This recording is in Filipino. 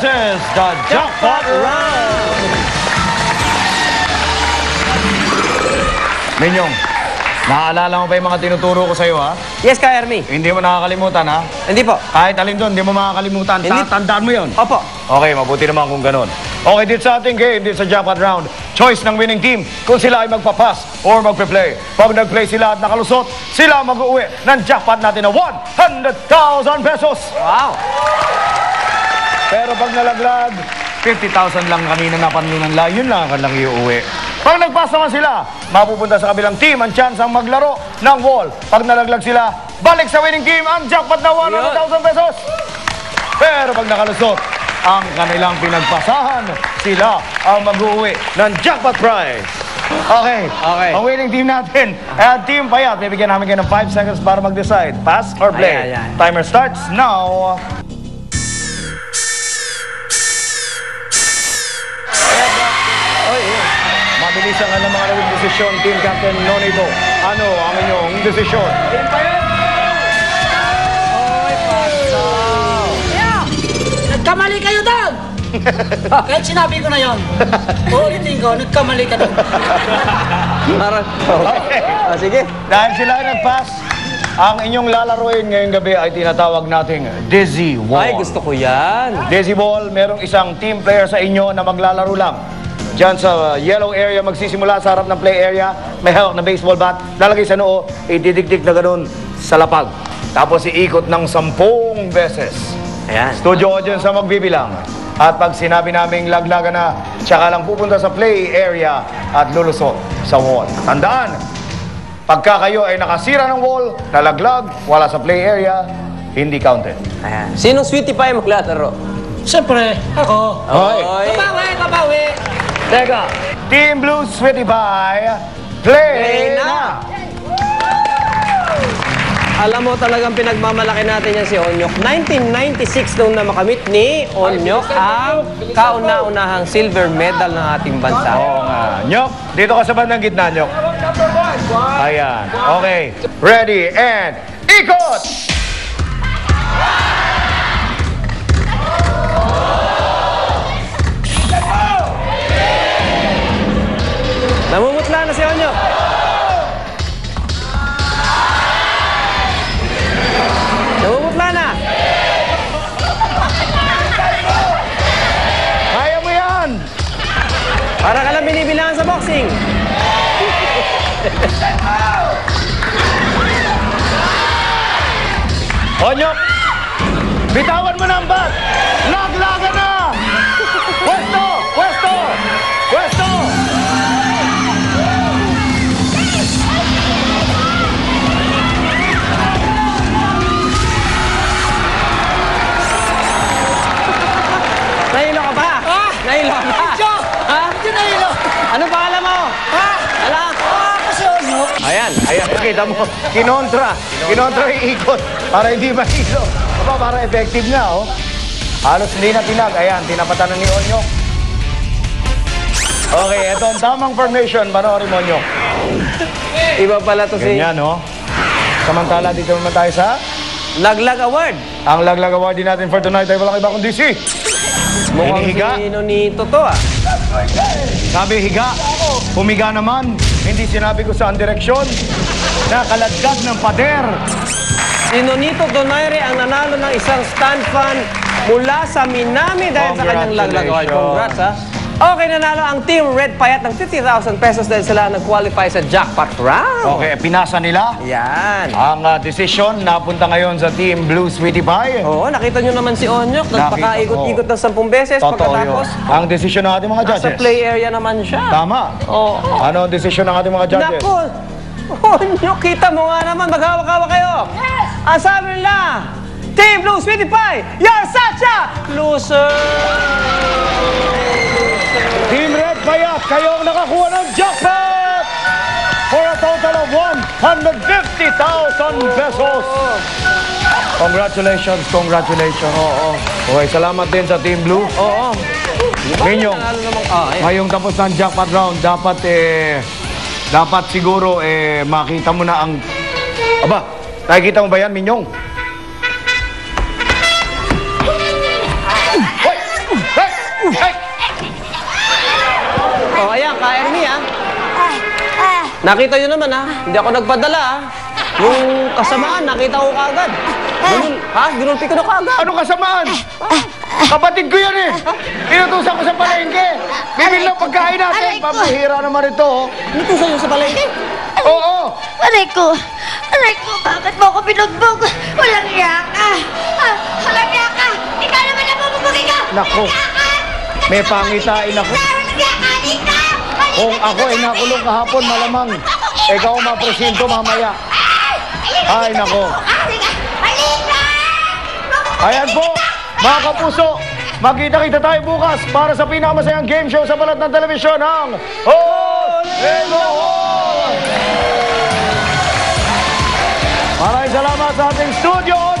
is the Jackpot Round! Minyong, naaalala mo pa yung mga tinuturo ko sa'yo, ha? Yes, Ka Ernie. Hindi mo nakakalimutan, ha? Hindi po. Kahit alin doon, hindi mo makakalimutan. Tatandaan mo yun. Opo. Okay, mabuti naman kung ganun. Okay, dito sa ating game, dito sa Jackpot Round, choice ng winning team kung sila ay magpapass or magpe-play. Pag nag-play sila at nakalusot, sila mag-uwi ng jackpot natin na 100,000 pesos. Wow. Pero pag nalaglag, 50,000 lang kanina napanunan lang, yun lang lang iuwi. Pag nag-pass naman sila, mapupunta sa kabilang team ang chance ang maglaro ng wall. Pag nalaglag sila, balik sa winning team ang jackpot na 100,000 pesos. Pero pag nakalusot, ang kanilang pinagpasahan, sila ang mag-uwi ng jackpot prize. Okay. Ang winning team natin, Team Payat, bibigyan namin kayo ng 5 seconds para mag-decide. Pass or play? Ayan. Timer starts now. Mabilisan ka ng mga naging desisyon, Team Captain Nonito. Ano ang inyong desisyon? Team Payat! Nagkamali kayo doon! Kahit sinabi ko na yon. Uulitin ko, nagkamali ka doon. Okay. Sige. Dahil sila ay nag-pass, ang inyong lalaroin ngayong gabi ay tinatawag nating Dizzy Wall. Ay, gusto ko yan. Dizzy Wall, merong isang team player sa inyo na maglalaro lang. Diyan sa yellow area, magsisimula sa harap ng play area, may hawak na baseball bat, lalagay sa noo, ididikdik na ganun sa lapag. Tapos iikot ng 10 beses. Ayan. Studio audience ang magbibilang. At pag sinabi naming laglagan na, tsaka lang pupunta sa play area at lulusot sa wall. Tandaan, pagka kayo ay nakasira ng wall, nalaglag, wala sa play area, hindi counted. Ayan. Sinong sweetie pie maglalaro? Siyempre, ako. Hoy. Kabawi! Teka, Team Blue Sweetie Pie, play na! Alam mo talagang pinagmamalaki natin yan si Onyok. 1996 nung na makamit ni Onyok ang kauna-unahang silver medal ng ating bansa. Oo nga. Nyok, dito ka sa bandang gitna, Nyok. Ayan. Okay. Ready and ikot! Namumutla na si Onyok. Namumutla na. Kaya mo yan! Para ka lang binibilangan sa boxing. Onyok, bitawan mo na ang bat! Laglagan na! Pwesto! Pwesto! Pwesto! Nahilo ka ba? Nahilo ka ba? Ha? Hindi na ilo. Anong pangalan mo? Ha? Ala? Kasi Onyok. Ayan, kita mo. Kinontra yung ikot para hindi mahilo. Aba, para effective nga, oh. Halos hindi na tinag. Ayan, tinapatan na ni Onyok. Okay, ito ang tamang formation. Panoorin mo, Onyok. Iba pala to si Ganyan, oh. Samantala, dito naman tayo sa Laglag Award. ang laglag award din natin for tonight ay walang iba kundi si Mukhang Hinihiga. si Nonito to ah. Sabi higa, humiga naman. Hindi sinabi ko saan direksyon. Nakaladkad ng pader. Si Nonito Donaire ang nanalo ng isang stand fan mula sa Minami dahil sa kanyang Laglag Award. Congrats ha. Okay, nanalo ang Team Red Payat ng 50,000 pesos dahil sila nag-qualify sa jackpot round. Okay, pinasa nila. Yan. Ang desisyon napunta ngayon sa Team Blue Sweetie Pie. Oo, nakita nyo naman si Onyok. Nagpakaikot-ikot ng 10 beses. Totoo yun. Pagkatapos, Ang desisyon ng ating mga nasa judges. play area naman siya. Tama. Oo. Ano ang desisyon ng ating mga judges? Naku! Onyok, kita mo nga naman. Maghawak-hawak kayo. Yes! Ang sabi nila, Team Blue Sweetie Pie, you're such a loser! Team Red Payat, kayo ang nakakuha ng jackpot! For a total of 150,000 pesos! Congratulations, congratulations. Oo. Okay, salamat din sa Team Blue. Oo. Minyong, Nanalo namang, ayan. ngayong tapos ng jackpot round, dapat siguro makita mo na ang... Aba, nakikita mo ba yan, Minyong? ka-Ernie, ha? Nakita nyo naman, ha? Hindi ako nagpadala, ha? Yung kasamaan, nakita ko kaagad. Ginulpi ko na kaagad. Ano kasamaan? Kapatid ko yan eh. Inutusan ko sa palengke. Bibili ng pagkain natin. Pamihira naman ito. Oh. Inutusan nyo sa palengke? Oo. Aray ko, bakit mo ako binugbog? Walang iya ka. Walang iya ka. Ikaw naman ang bubugin ka. Nako. May pangitain ako. Walang iya ka, Nika. Kung ako ay nakulong kahapon, malamang ikaw ang mapresinto mamaya. Ay, nako. Ayan po, mga kapuso, magkita-kita tayo bukas para sa pinakamasayang game show sa balat ng telebisyon ng Hall Ego Hall! Maraming salamat sa ating studio